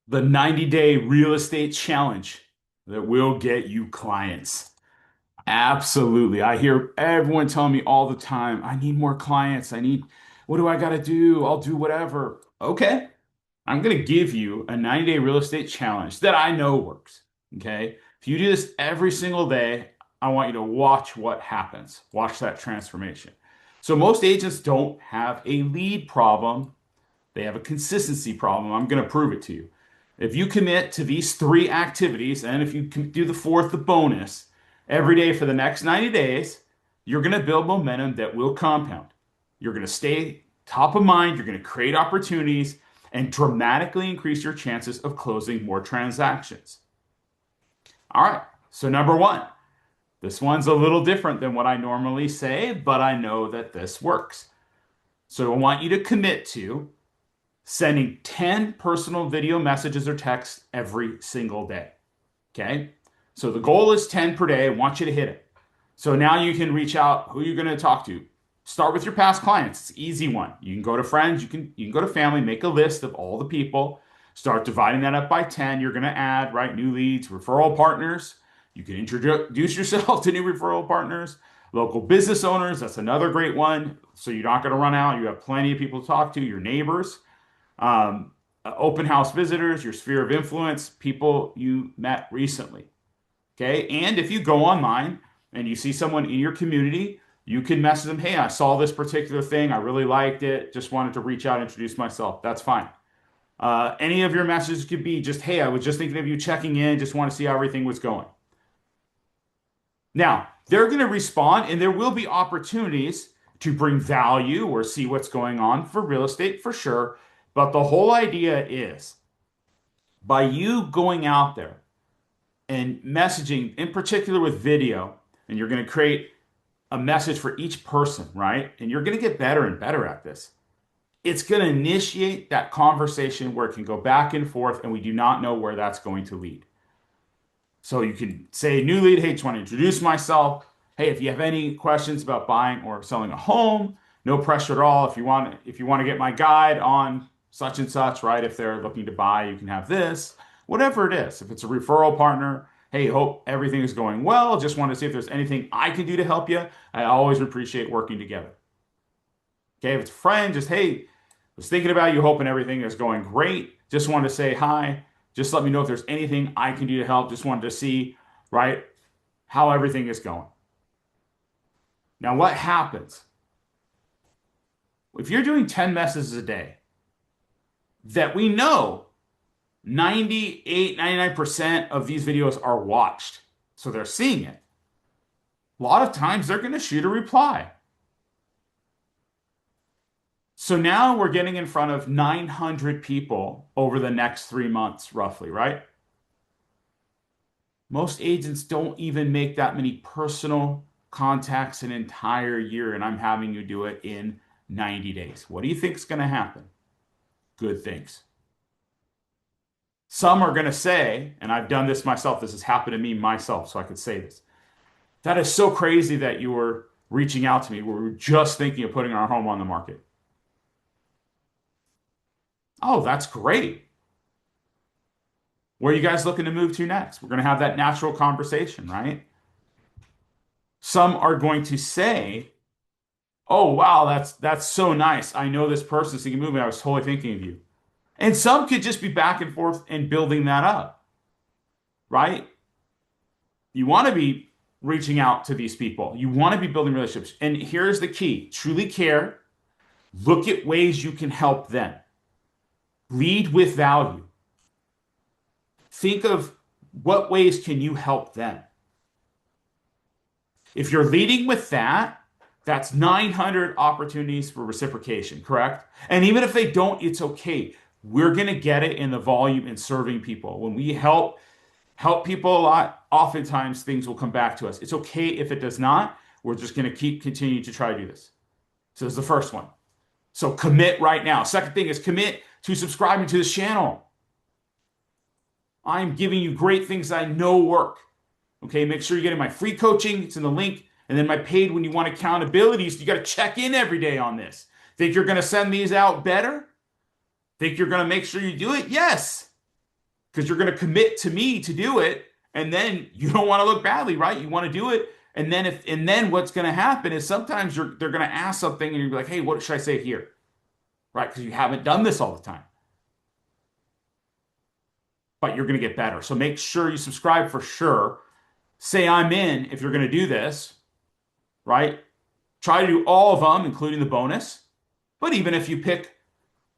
The 90-day real estate challenge that will get you clients. Absolutely. I hear everyone telling me all the time, I need more clients. What do I got to do? I'll do whatever. Okay. I'm going to give you a 90-day real estate challenge that I know works. Okay. If you do this every single day, I want you to watch what happens. Watch that transformation. So most agents don't have a lead problem. They have a consistency problem. I'm going to prove it to you. If you commit to these three activities, and if you can do the fourth, the bonus, every day for the next 90 days, you're going to build momentum that will compound. You're going to stay top of mind. You're going to create opportunities and dramatically increase your chances of closing more transactions. All right. So, number one, this one's a little different than what I normally say, but I know that this works. So, I want you to commit to sending 10 personal video messages or texts every single day. Okay. So the goal is 10 per day. I want you to hit it. So now you can reach out who you're going to talk to. Start with your past clients. It's an easy one. You can go to friends, you can go to family, make a list of all the people, start dividing that up by 10. You're going to add, right, new leads, referral partners. You can introduce yourself to new referral partners, local business owners. That's another great one. So you're not going to run out. You have plenty of people to talk to, your neighbors, open house visitors, your sphere of influence, people you met recently. Okay. And if you go online and you see someone in your community, you can message them, hey, I saw this particular thing. I really liked it. Just wanted to reach out and introduce myself. That's fine. Any of your messages could be just, hey, I was just thinking of you checking in. Just want to see how everything was going. Now, they're going to respond and there will be opportunities to bring value or see what's going on for real estate for sure. But the whole idea is by you going out there and messaging, in particular with video, and you're going to create a message for each person, right? And you're going to get better and better at this. It's going to initiate that conversation where it can go back and forth, and we do not know where that's going to lead. So you can say, new lead, hey, just want to introduce myself. Hey, if you have any questions about buying or selling a home, no pressure at all. If you want to get my guide on such and such, right? If they're looking to buy, you can have this, whatever it is. If it's a referral partner, hey, hope everything is going well. Just want to see if there's anything I can do to help you. I always appreciate working together. Okay, if it's a friend, just hey, was thinking about you, hoping everything is going great. Just wanted to say hi. Just let me know if there's anything I can do to help. Just wanted to see, right, how everything is going. Now, what happens if you're doing 10 messages a day that we know 98, 99% of these videos are watched? So they're seeing it. A lot of times they're going to shoot a reply. So now we're getting in front of 900 people over the next 3 months, roughly, right? Most agents don't even make that many personal contacts an entire year, and I'm having you do it in 90 days. What do you think is going to happen? Good things. Some are going to say, and I've done this myself, this has happened to me myself, so I could say this. That is so crazy that you were reaching out to me. We were just thinking of putting our home on the market. Oh, that's great. Where are you guys looking to move to next? We're going to have that natural conversation, right? Some are going to say, "Oh, wow, that's so nice. I know this person thinking moving. I was totally thinking of you." And some could just be back and forth and building that up, right? You want to be reaching out to these people. You want to be building relationships. And here's the key: truly care. Look at ways you can help them. Lead with value. Think of what ways can you help them. If you're leading with that, that's 900 opportunities for reciprocation, correct? And even if they don't, it's okay. We're going to get it in the volume in serving people. When we help people a lot, oftentimes things will come back to us. It's okay if it does not. We're just going to keep continuing to try to do this. So this is the first one. So commit right now. Second thing is commit to subscribing to this channel. I'm giving you great things that I know work. Okay, make sure you're getting my free coaching. It's in the link. And then my paid when you want accountability. So you got to check in every day on this. Think you're going to send these out better? Think you're going to make sure you do it? Yes. because you're going to commit to me to do it, and then you don't want to look badly, right? You want to do it, and then what's going to happen is sometimes they're going to ask something, and you're like, hey, what should I say here, right? Because you haven't done this all the time, but you're going to get better. So make sure you subscribe for sure. Say I'm in if you're going to do this, right? Try to do all of them, including the bonus. But even if you pick,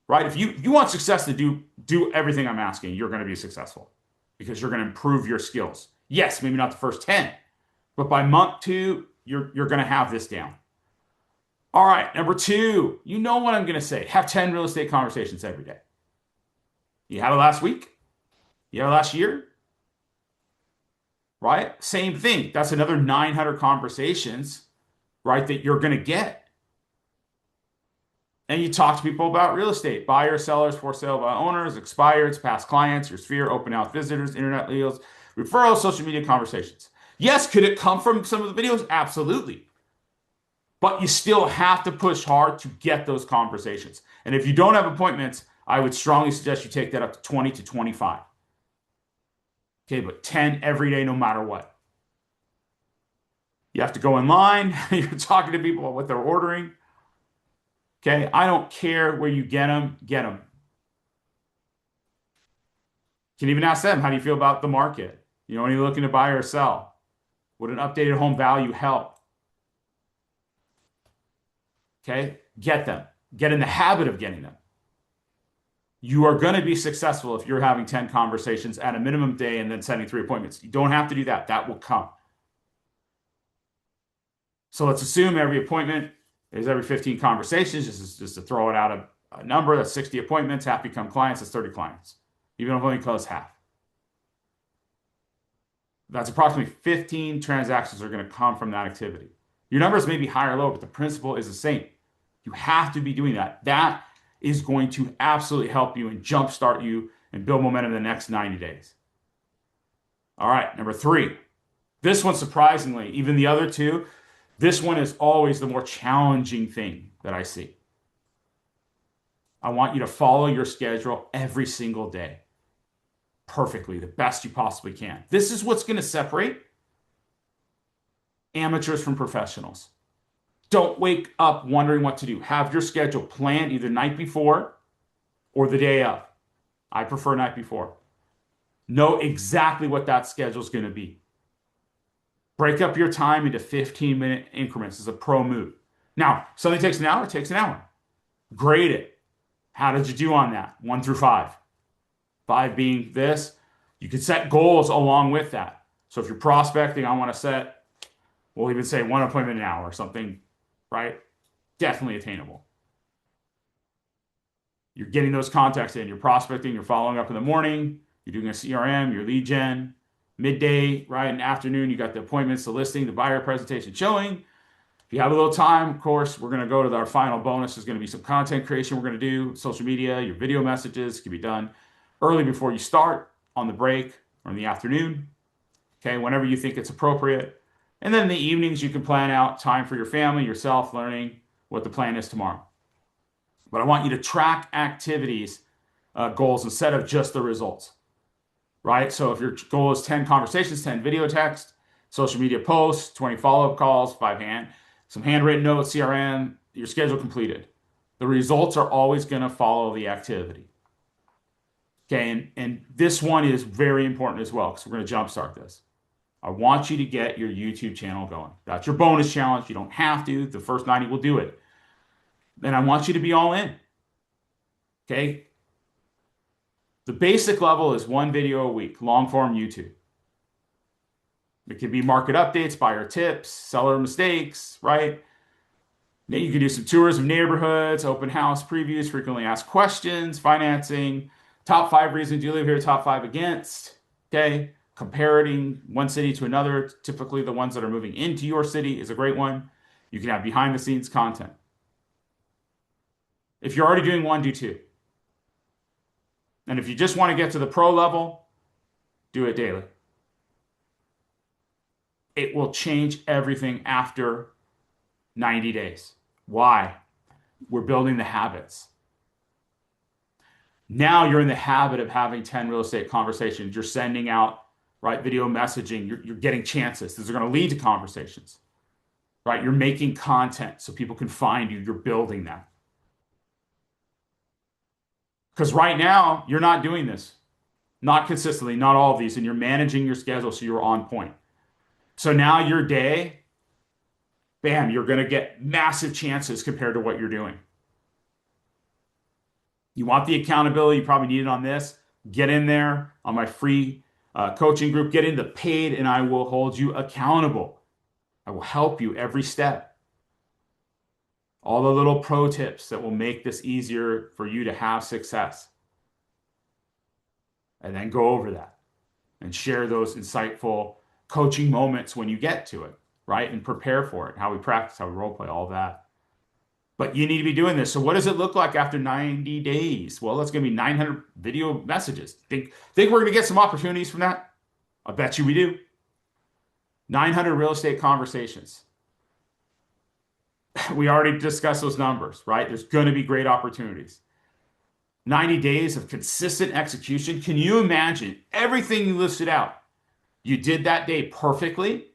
right, if you want success to do everything I'm asking, you're going to be successful because you're going to improve your skills. Yes, maybe not the first 10, but by month 2, you're going to have this down. All right, number 2, you know what I'm going to say. Have 10 real estate conversations every day. You had it last week? You had it last year? Right? Same thing. That's another 900 conversations, right, that you're going to get. And you talk to people about real estate, buyers, sellers, for sale by owners, expireds, past clients, your sphere, open house visitors, internet deals, referrals, social media conversations. Yes, could it come from some of the videos? Absolutely. But you still have to push hard to get those conversations. And if you don't have appointments, I would strongly suggest you take that up to 20 to 25. Okay, but 10 every day, no matter what. You have to go in line. You're talking to people about what they're ordering. Okay, I don't care where you get them, get them. You can even ask them, how do you feel about the market? You know, are you looking to buy or sell? Would an updated home value help? Okay, get them. Get in the habit of getting them. You are going to be successful if you're having 10 conversations at a minimum day and then setting 3 appointments. You don't have to do that. That will come. So let's assume every appointment is every 15 conversations. Just to throw it out a number. That's 60 appointments. Half become clients. That's 30 clients. Even if only close half. That's approximately 15 transactions are going to come from that activity. Your numbers may be higher or lower, but the principle is the same. You have to be doing that. That is going to absolutely help you and jumpstart you and build momentum in the next 90 days. All right, number 3. This one, surprisingly, even the other 2, this one is always the more challenging thing that I see. I want you to follow your schedule every single day perfectly, the best you possibly can. This is what's going to separate amateurs from professionals. Don't wake up wondering what to do. Have your schedule planned either night before or the day of. I prefer night before. Know exactly what that schedule is going to be. Break up your time into 15-minute increments is a pro move. Now, something takes an hour, it takes an hour. Grade it. How did you do on that? 1 through 5. 5 being this. You can set goals along with that. So if you're prospecting, I want to set, we'll even say 1 appointment an hour or something, right? Definitely attainable. You're getting those contacts in. You're prospecting. You're following up in the morning. You're doing a CRM, your lead gen. Midday, right, in the afternoon, you got the appointments, the listing, the buyer presentation showing. If you have a little time, of course, we're going to go to our final bonus. There's going to be some content creation we're going to do, social media, your video messages can be done early before you start, on the break, or in the afternoon, okay, whenever you think it's appropriate. And then in the evenings, you can plan out time for your family, yourself, learning what the plan is tomorrow. But I want you to track activities, goals, instead of just the results. Right? So if your goal is 10 conversations, 10 video text, social media posts, 20 follow-up calls, some handwritten notes, CRM, your schedule completed. The results are always going to follow the activity. Okay, and this one is very important as well because we're going to jumpstart this. I want you to get your YouTube channel going. That's your bonus challenge. You don't have to. The first 90 will do it. Then I want you to be all in. Okay? The basic level is 1 video a week, long form YouTube. It could be market updates, buyer tips, seller mistakes, right? Then you can do some tours of neighborhoods, open house previews, frequently asked questions, financing, top 5 reasons you live here, top 5 against, okay? Comparing one city to another, typically the ones that are moving into your city is a great one. You can have behind the scenes content. If you're already doing 1, do 2. And if you just want to get to the pro level, do it daily. It will change everything after 90 days. Why? We're building the habits. Now you're in the habit of having 10 real estate conversations. You're sending out, right, video messaging. You're getting chances. These are going to lead to conversations, right? You're making content so people can find you. You're building that. Because right now, you're not doing this, not consistently, not all of these, and you're managing your schedule so you're on point. So now your day, bam, you're going to get massive chances compared to what you're doing. You want the accountability, you probably need it on this. Get in there on my free coaching group, get into paid, and I will hold you accountable. I will help you every step. All the little pro tips that will make this easier for you to have success. And then go over that and share those insightful coaching moments when you get to it, right? And prepare for it, how we practice, how we role play, all that. But you need to be doing this. So what does it look like after 90 days? Well, it's going to be 900 video messages. Think we're going to get some opportunities from that? I bet you we do. 900 real estate conversations. We already discussed those numbers, right? There's going to be great opportunities. 90 days of consistent execution. Can you imagine everything you listed out? You did that day perfectly.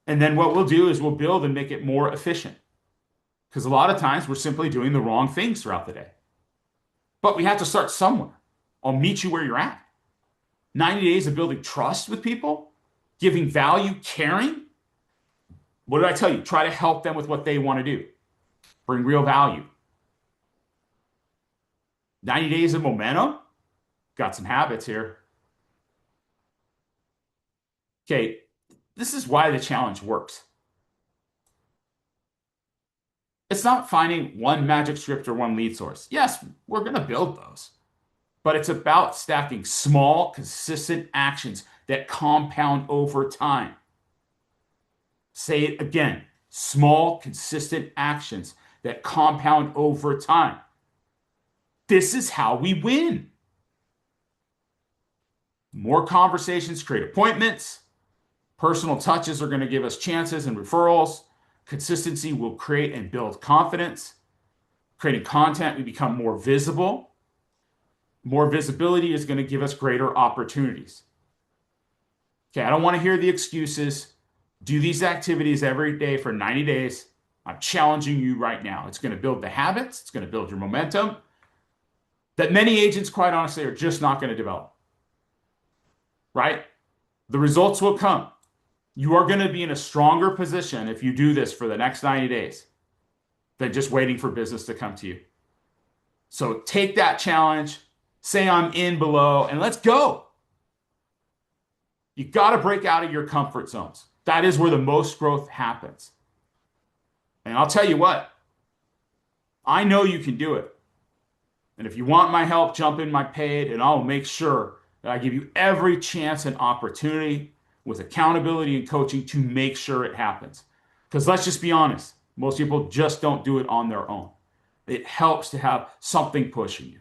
And then what we'll do is we'll build and make it more efficient. Because a lot of times we're simply doing the wrong things throughout the day. But we have to start somewhere. I'll meet you where you're at. 90 days of building trust with people, giving value, caring. What did I tell you? Try to help them with what they want to do. Bring real value. 90 days of momentum. Got some habits here. Okay, this is why the challenge works. It's not finding one magic script or one lead source. Yes, we're going to build those. But it's about stacking small, consistent actions that compound over time. Say it again. Small, consistent actions that compound over time. This is how we win. More conversations create appointments. Personal touches are going to give us chances and referrals. Consistency will create and build confidence. Creating content, we become more visible. More visibility is going to give us greater opportunities. Okay, I don't want to hear the excuses. Do these activities every day for 90 days. I'm challenging you right now. It's going to build the habits. It's going to build your momentum that many agents, quite honestly, are just not going to develop. Right? The results will come. You are going to be in a stronger position if you do this for the next 90 days than just waiting for business to come to you. So take that challenge, say I'm in below, and let's go. You got to break out of your comfort zones. That is where the most growth happens. And I'll tell you what, I know you can do it. And if you want my help, jump in my paid, and I'll make sure that I give you every chance and opportunity with accountability and coaching to make sure it happens. Because let's just be honest, most people just don't do it on their own. It helps to have something pushing you.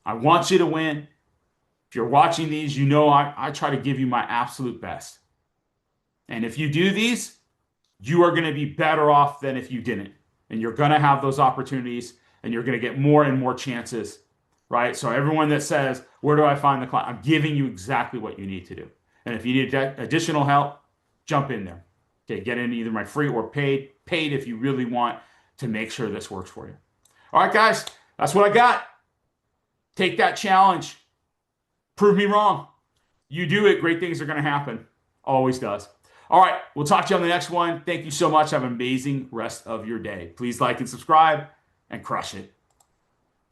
I want you to win. If you're watching these, you know I try to give you my absolute best. And if you do these, you are going to be better off than if you didn't. And you're going to have those opportunities, and you're going to get more and more chances, right? So everyone that says, where do I find the client? I'm giving you exactly what you need to do. And if you need additional help, jump in there. Okay, get in either my free or paid if you really want to make sure this works for you. All right, guys, that's what I got. Take that challenge. Prove me wrong. You do it, great things are going to happen. Always does. All right, we'll talk to you on the next one. Thank you so much. Have an amazing rest of your day. Please like and subscribe and crush it.